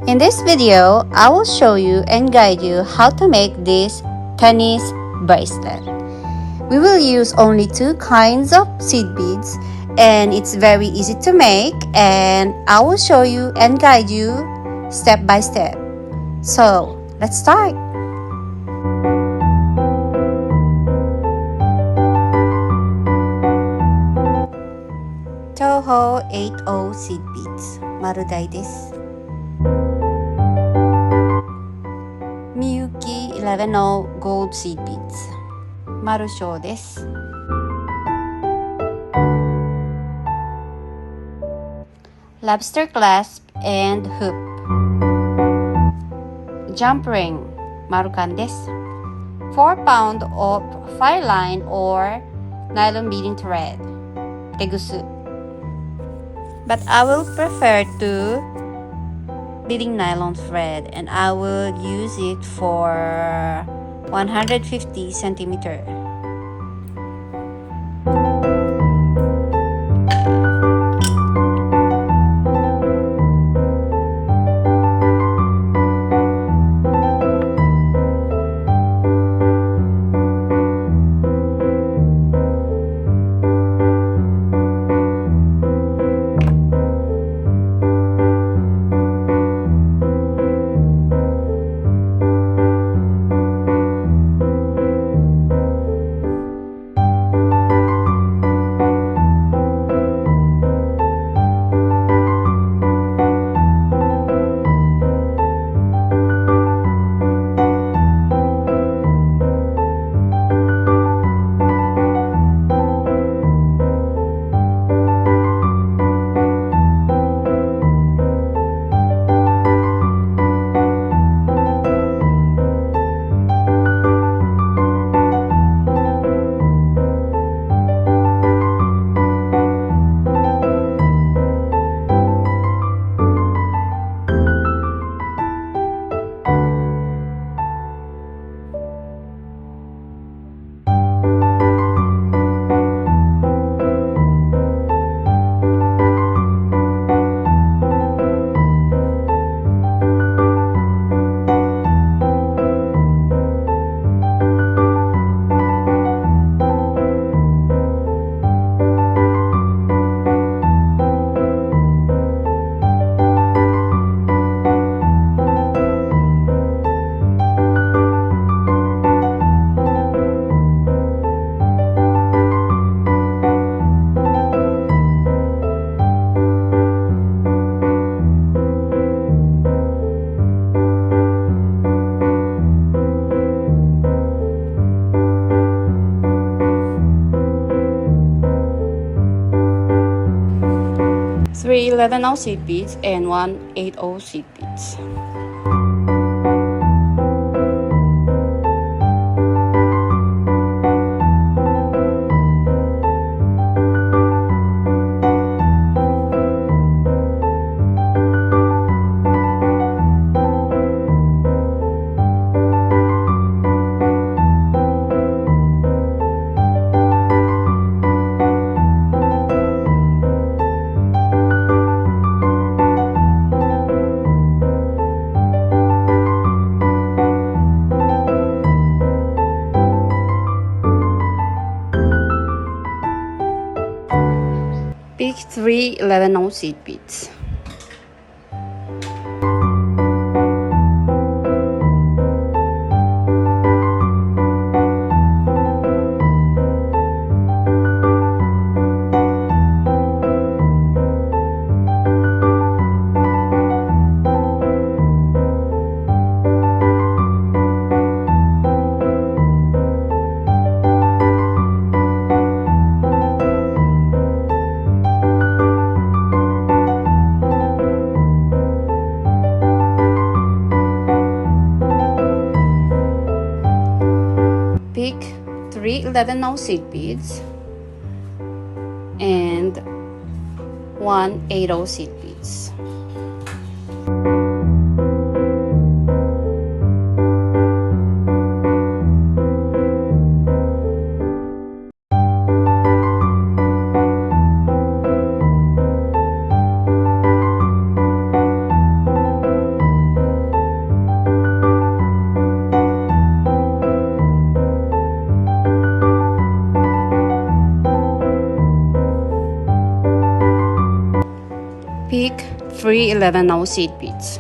In this video, I will show you and guide you how to make this tennis bracelet. We will use only two kinds of seed beads and it's very easy to make, and I will show you and guide you step by step. So, let's start. Toho 80 seed beads 丸大です。Miyuki 11 の gold seed beads 丸小です。Lobster clasp and hoop jump ring 丸缶です。4 pound of fire line or nylon beading thread テグス。But I will prefer to beading nylon thread and I will use it for 150 centimeter. Three 11 seed beads and one 80 seed beads. Pick 3 11 seed beads. Pick 3 11 seed beads and 1 80 seed beads. 3/11 seed beads.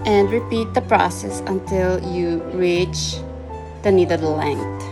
And repeat the process until you reach the needed length.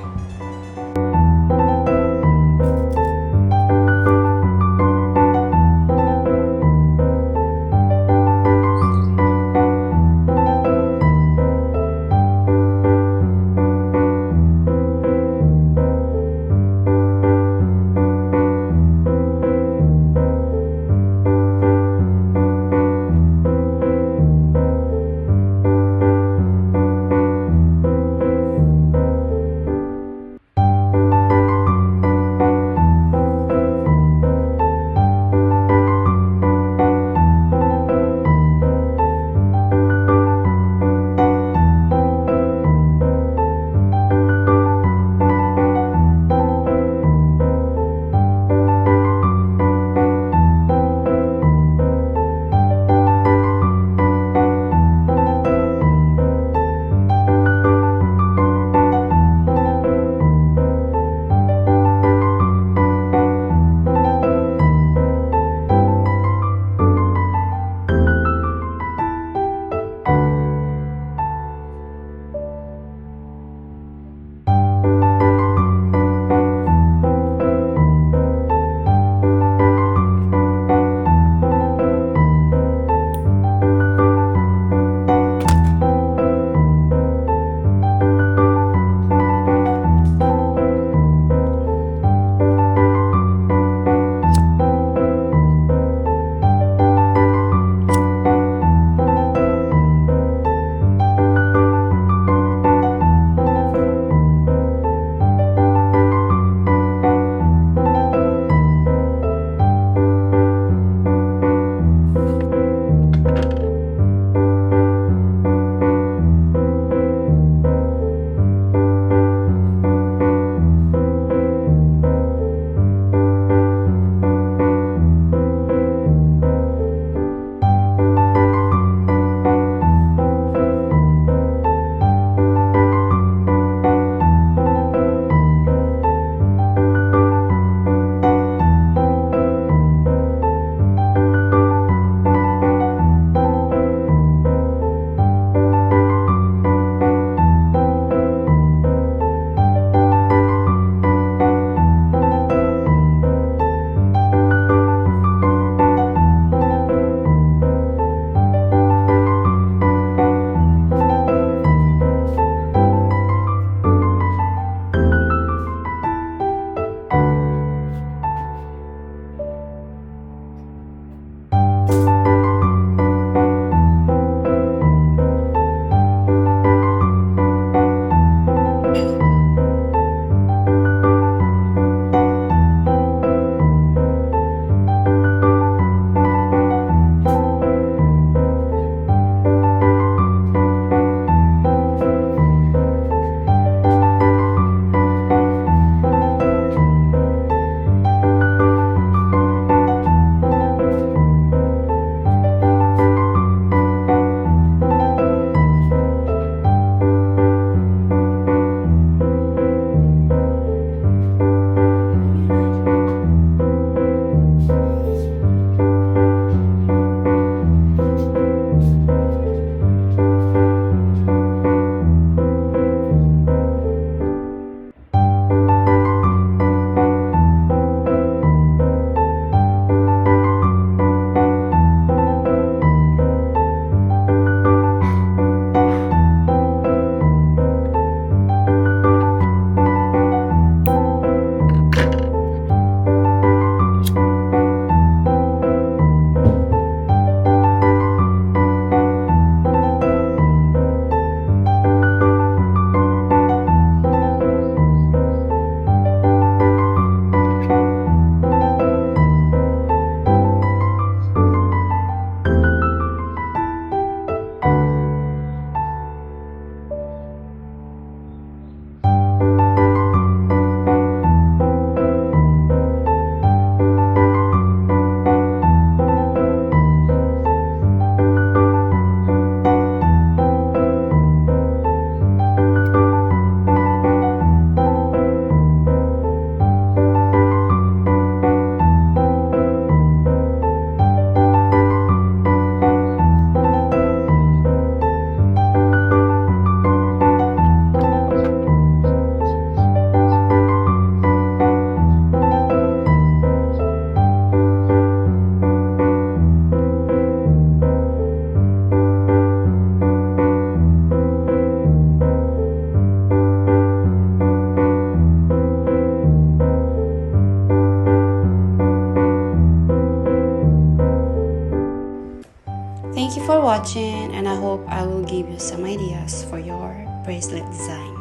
you for watching, and I hope I will give you some ideas for your bracelet design.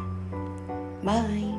Bye!